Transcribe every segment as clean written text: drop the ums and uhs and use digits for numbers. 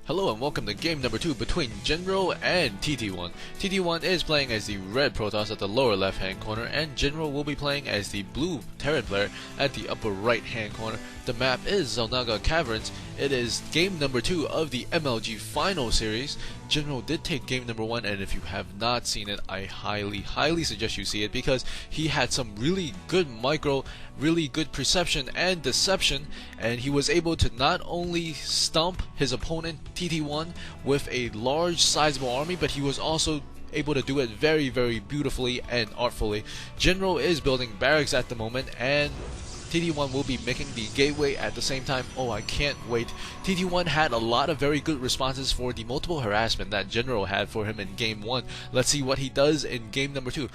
Hello and welcome to game number 2 between Jinro and TT1. TT1 is playing as the red Protoss at the lower left hand corner, and Jinro will be playing as the blue Terran player at the upper right hand corner. The map is Xel'Naga Caverns. It is game number 2 of the MLG final series. Jinro did take game number 1, and if you have not seen it, I highly suggest you see it, because he had some really good micro, really good perception and deception, and he was able to not only stomp his opponent TT1 with a large sizable army, but he was also able to do it very beautifully and artfully. Jinro is building barracks at the moment, and TT1 will be making the gateway at the same time. Oh, I can't wait. TT1 had a lot of very good responses for the multiple harassment that Jinro had for him in game 1. Let's see what he does in game number 2.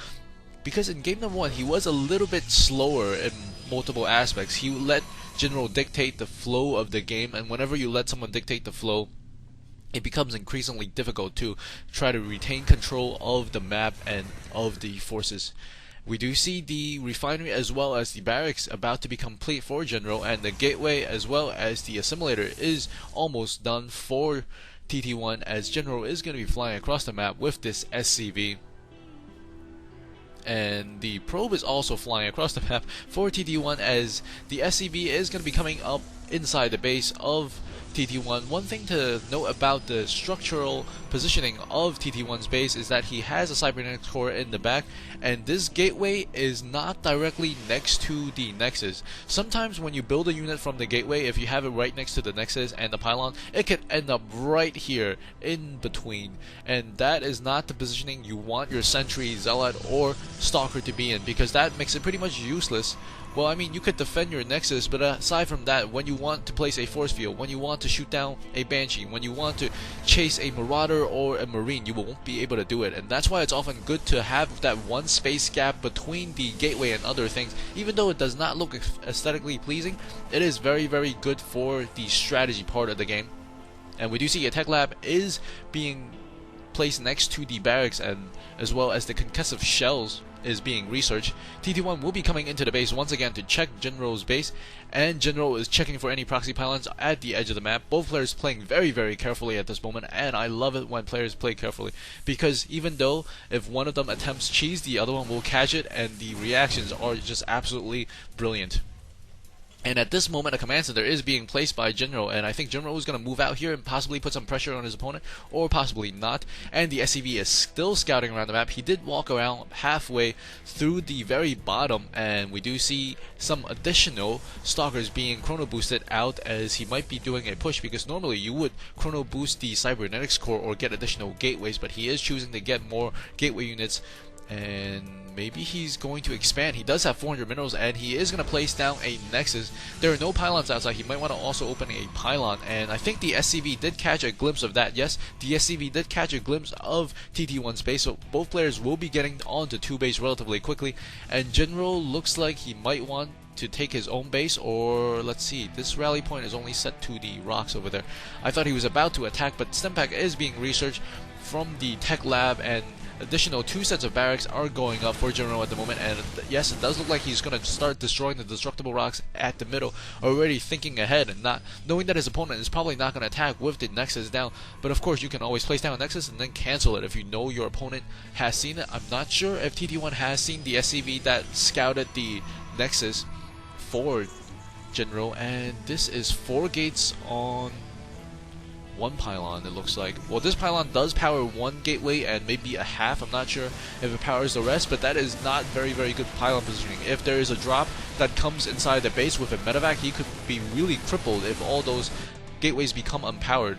Because in game number 1, he was a little bit slower in multiple aspects. He let Jinro dictate the flow of the game, and whenever you let someone dictate the flow, it becomes increasingly difficult to try to retain control of the map and of the forces. We do see the refinery as well as the barracks about to be complete for Jinro, and the gateway as well as the assimilator is almost done for TT1, as Jinro is going to be flying across the map with this SCV. And the probe is also flying across the map for TT1, as the SCV is going to be coming up inside the base of TT1. One thing to note about the structural positioning of TT1's base is that he has a cybernetics core in the back, and this gateway is not directly next to the nexus. Sometimes when you build a unit from the gateway, if you have it right next to the nexus and the pylon, it can end up right here in between, and that is not the positioning you want your sentry, zealot, or stalker to be in, because that makes it pretty much useless. Well, I mean, you could defend your nexus, but aside from that, when you want to place a force field, when you want to shoot down a banshee, when you want to chase a marauder or a marine, you won't be able to do it. And that's why it's often good to have that one space gap between the gateway and other things. Even though it does not look aesthetically pleasing, it is very good for the strategy part of the game. And we do see a tech lab is being placed next to the barracks, and as well as the concussive shells is being researched. TT1 will be coming into the base once again to check Jinro's base, and Jinro is checking for any proxy pylons at the edge of the map. Both players playing very carefully at this moment, and I love it when players play carefully, because even though if one of them attempts cheese, the other one will catch it, and the reactions are just absolutely brilliant. And at this moment, a command center is being placed by Jinro, and I think Jinro is going to move out here and possibly put some pressure on his opponent, or possibly not. And the SCV is still scouting around the map. He did walk around halfway through the very bottom, and we do see some additional stalkers being chrono boosted out, as he might be doing a push, because normally you would chrono boost the cybernetics core or get additional gateways, but he is choosing to get more gateway units. And maybe he's going to expand. He does have 400 minerals, and he is going to place down a nexus. There are no pylons outside. He might want to also open a pylon, and I think the SCV did catch a glimpse of that. Yes, the SCV did catch a glimpse of TT1's base, so both players will be getting onto 2 base relatively quickly, and Jinro looks like he might want to take his own base, or let's see, this rally point is only set to the rocks over there. I thought he was about to attack, but Stempak is being researched from the tech lab, and additional 2 sets of barracks are going up for Jinro at the moment, and yes, it does look like he's going to start destroying the destructible rocks at the middle, already thinking ahead and not knowing that his opponent is probably not going to attack with the nexus down. But of course, you can always place down a nexus and then cancel it if you know your opponent has seen it. I'm not sure if TT1 has seen the SCV that scouted the nexus for Jinro, and this is 4 gates on 1 pylon, it looks like. Well, this pylon does power 1 gateway and maybe a half. I'm not sure if it powers the rest, but that is not very good pylon positioning. If there is a drop that comes inside the base with a medevac, he could be really crippled if all those gateways become unpowered.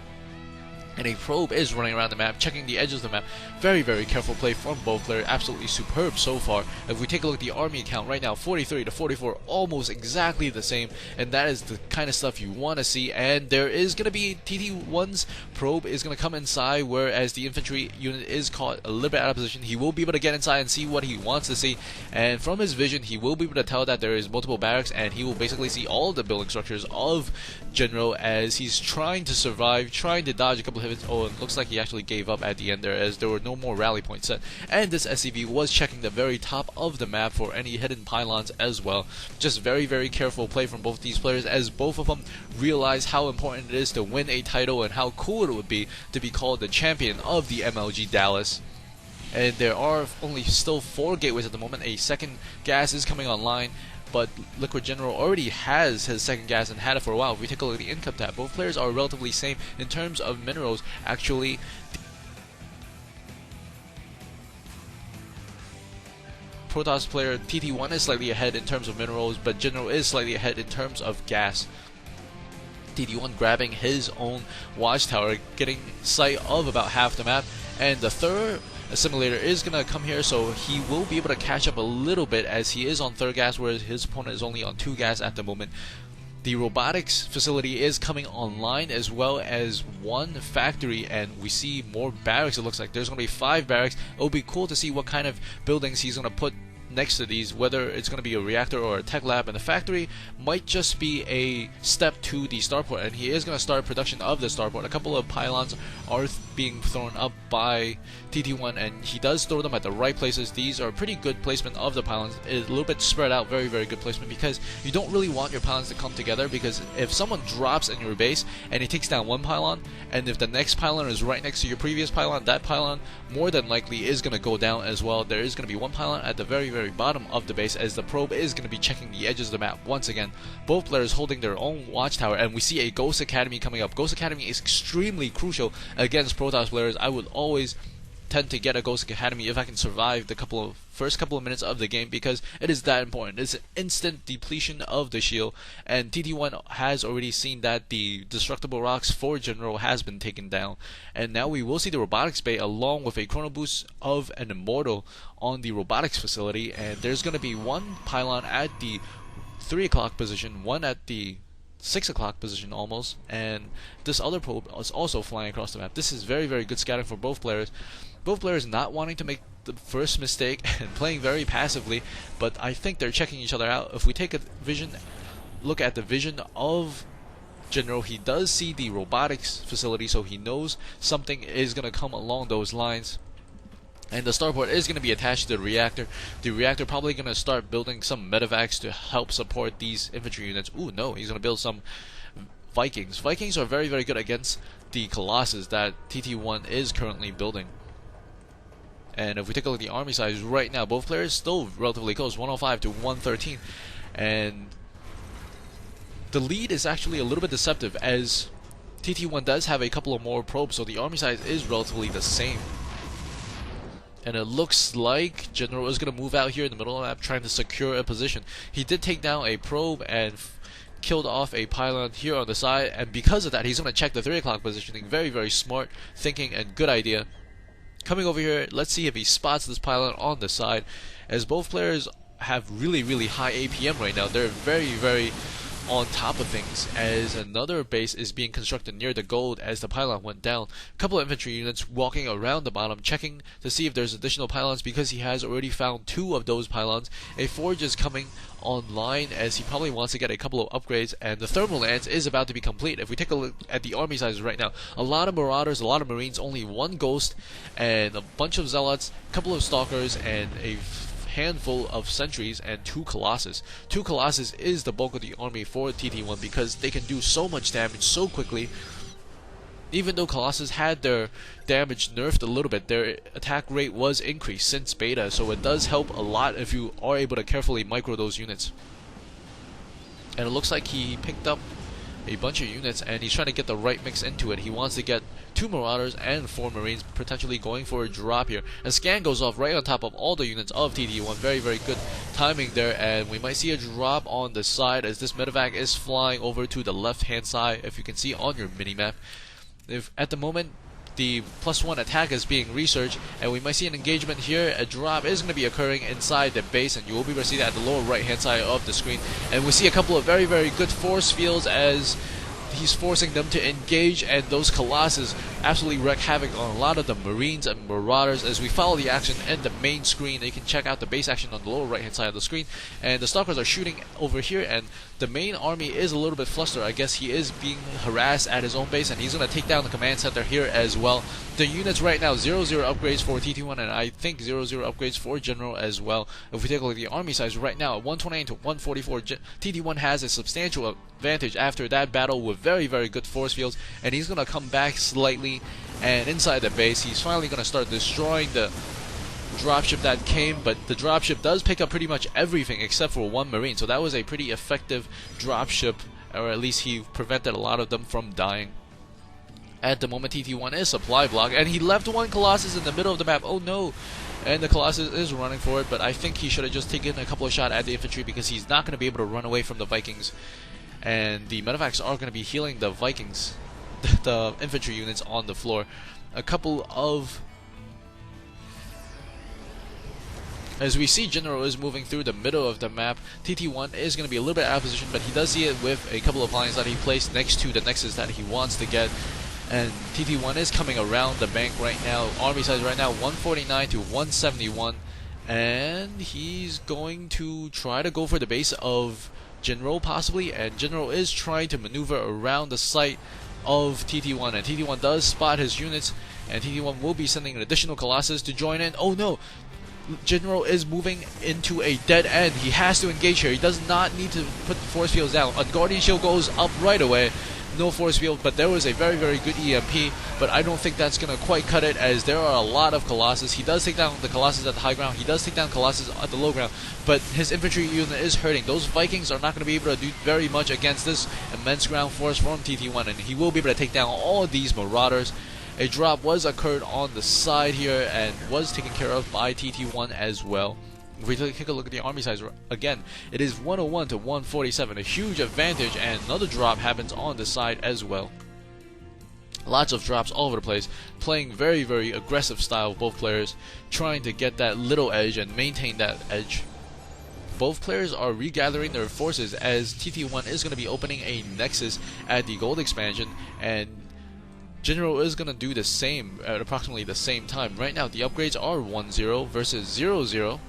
And a probe is running around the map, checking the edges of the map. Very careful play from both players. Absolutely superb so far. If we take a look at the army count right now, 43 to 44, almost exactly the same. And that is the kind of stuff you want to see. And there is going to be TT1's probe is going to come inside, whereas the infantry unit is caught a little bit out of position. He will be able to get inside and see what he wants to see. And from his vision, he will be able to tell that there is multiple barracks, and he will basically see all the building structures of Jinro as he's trying to survive, trying to dodge a couple couple of hits. Oh, it looks like he actually gave up at the end there, as there were no more rally points set. And this SCV was checking the very top of the map for any hidden pylons as well. Just very, very careful play from both these players, as both of them realize how important it is to win a title and how cool it would be to be called the champion of the MLG Dallas. And there are only still 4 gateways at the moment. A second gas is coming online, but Liquid Jinro already has his second gas and had it for a while. If we take a look at the income tab, both players are relatively same in terms of minerals. Actually, Protoss player TT1 is slightly ahead in terms of minerals, but Jinro is slightly ahead in terms of gas. TT1 grabbing his own watchtower, getting sight of about half the map, and the third assimilator is going to come here, so he will be able to catch up a little bit as he is on 3rd gas, whereas his opponent is only on 2 gas at the moment. The robotics facility is coming online, as well as 1 factory, and we see more barracks. It looks like there's going to be 5 barracks. It will be cool to see what kind of buildings he's going to put next to these, whether it's going to be a reactor or a tech lab, and the factory might just be a step to the starport, and he is going to start production of the starport. A couple of pylons are being thrown up by TT1, and he does throw them at the right places. These are pretty good placement of the pylons. It's a little bit spread out, very, very good placement, because you don't really want your pylons to come together, because if someone drops in your base and he takes down 1 pylon, and if the next pylon is right next to your previous pylon, that pylon more than likely is going to go down as well. There is going to be 1 pylon at the very, very bottom of the base, as the probe is going to be checking the edges of the map once again. Both players holding their own watchtower, and we see a Ghost Academy coming up. Ghost Academy is extremely crucial against Protoss players. I would always tend to get a Ghost Academy if I can survive the first couple of minutes of the game, because it is that important. It's an instant depletion of the shield, and TT1 has already seen that the destructible rocks for Jinro has been taken down, and now we will see the robotics bay along with a chrono boost of an immortal on the robotics facility, and there's going to be 1 pylon at the 3 o'clock position, 1 at the 6 o'clock position almost, and this other probe is also flying across the map. This is very, very good scouting for both players. Both players not wanting to make the first mistake and playing very passively, but I think they're checking each other out. If we take a look at the vision of Jinro, he does see the robotics facility, so he knows something is going to come along those lines. And the starport is going to be attached to the reactor. The reactor probably going to start building some medevacs to help support these infantry units. Ooh, no, he's going to build some Vikings. Vikings are very, very good against the Colossus that TT1 is currently building. And if we take a look at the army size right now, both players still relatively close, 105 to 113. And the lead is actually a little bit deceptive, as TT1 does have a couple of more probes, so the army size is relatively the same. And it looks like Jinro is going to move out here in the middle of the map trying to secure a position. He did take down a probe and killed off a pylon here on the side, and because of that he's going to check the 3 o'clock positioning. Very, very smart thinking and good idea. Coming over here, let's see if he spots this pylon on the side, as both players have really, really high APM right now. They're very, very on top of things, as another base is being constructed near the gold as the pylon went down. A couple of infantry units walking around the bottom, checking to see if there's additional pylons, because he has already found 2 of those pylons. A forge is coming online, as he probably wants to get a couple of upgrades, and the thermal lance is about to be complete. If we take a look at the army sizes right now, a lot of marauders, a lot of marines, only 1 ghost, and a bunch of zealots, a couple of stalkers, and a handful of sentries, and 2 colossus. 2 colossus is the bulk of the army for TT1, because they can do so much damage so quickly. Even though colossus had their damage nerfed a little bit, their attack rate was increased since beta, so it does help a lot if you are able to carefully micro those units. And it looks like he picked up a bunch of units, and he's trying to get the right mix into it. He wants to get 2 marauders and 4 marines, potentially going for a drop here. A scan goes off right on top of all the units of TT1. Very, very good timing there, and we might see a drop on the side as this medevac is flying over to the left hand side, if you can see on your minimap. If at the moment the +1 attack is being researched, and we might see an engagement here. A drop is going to be occurring inside the base, and you will be able to see that at the lower right hand side of the screen. And we see a couple of very, very good force fields as he's forcing them to engage, and those colossus absolutely wreak havoc on a lot of the Marines and Marauders as we follow the action in the main screen. You can check out the base action on the lower right hand side of the screen, and the Stalkers are shooting over here, and the main army is a little bit flustered. I guess he is being harassed at his own base, and he's going to take down the command center here as well. The units right now, 0-0 upgrades for TT1, and I think 0-0 upgrades for Jinro as well. If we take a look at the army size right now, 129 to 144, TT1 has a substantial advantage after that battle with very, very good force fields, and he's going to come back slightly, and inside the base, he's finally going to start destroying the dropship that came, but the dropship does pick up pretty much everything except for one Marine, so that was a pretty effective dropship, or at least he prevented a lot of them from dying. At the moment, TT1 is supply block, and he left one Colossus in the middle of the map. Oh no! And the Colossus is running for it, but I think he should have just taken a couple of shots at the infantry because he's not going to be able to run away from the Vikings. And the medevacs are going to be healing the Vikings, the infantry units on the floor. A couple of... As we see, Jinro is moving through the middle of the map. TT1 is going to be a little bit out of position, but he does see it with a couple of lines that he placed next to the nexus that he wants to get. And TT1 is coming around the bank right now. Army size right now 149 to 171, and he's going to try to go for the base of Jinro possibly, and Jinro is trying to maneuver around the site of TT1, and TT1 does spot his units, and TT1 will be sending an additional Colossus to join in. Oh no! Jinro is moving into a dead end. He has to engage here. He does not need to put the force fields down. A Guardian Shield goes up right away. No force field, but there was a very, very good EMP, but I don't think that's going to quite cut it, as there are a lot of Colossus. He does take down the Colossus at the high ground. He does take down Colossus at the low ground, but his infantry unit is hurting. Those Vikings are not going to be able to do very much against this immense ground force from TT1, and he will be able to take down all of these Marauders. A drop was occurred on the side here and was taken care of by TT1 as well. If we take a look at the army size again, it is 101 to 147, a huge advantage, and another drop happens on the side as well. Lots of drops all over the place, playing very, very aggressive style, both players trying to get that little edge and maintain that edge. Both players are regathering their forces as TT1 is going to be opening a nexus at the gold expansion, and Jinro is going to do the same at approximately the same time. Right now the upgrades are 1-0 versus 0-0.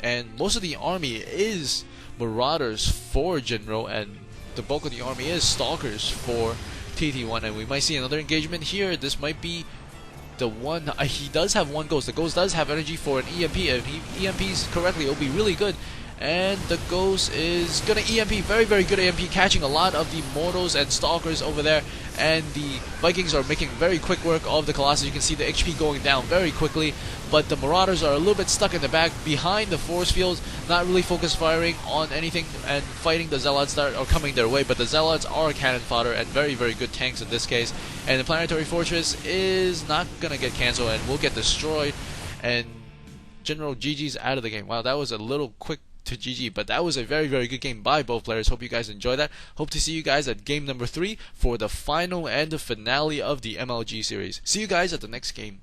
And most of the army is Marauders for Jinro, and the bulk of the army is Stalkers for TT1. And we might see another engagement here. This might be the one. He does have one Ghost. The Ghost does have energy for an EMP. If he EMPs correctly, it'll be really good. And the Ghost is gonna EMP, very, very good EMP, catching a lot of the Mortals and Stalkers over there. And the Vikings are making very quick work of the Colossus. You can see the HP going down very quickly, but the Marauders are a little bit stuck in the back behind the force fields, not really focused firing on anything and fighting the Zealots that are coming their way. But the Zealots are cannon fodder and very, very good tanks in this case. And the Planetary Fortress is not gonna get cancelled and will get destroyed. And General GG's out of the game. Wow, that was a little quick to GG, but that was a very, very good game by both players. Hope you guys enjoyed that. Hope to see you guys at game number 3 for the final and the finale of the MLG series. See you guys at the next game.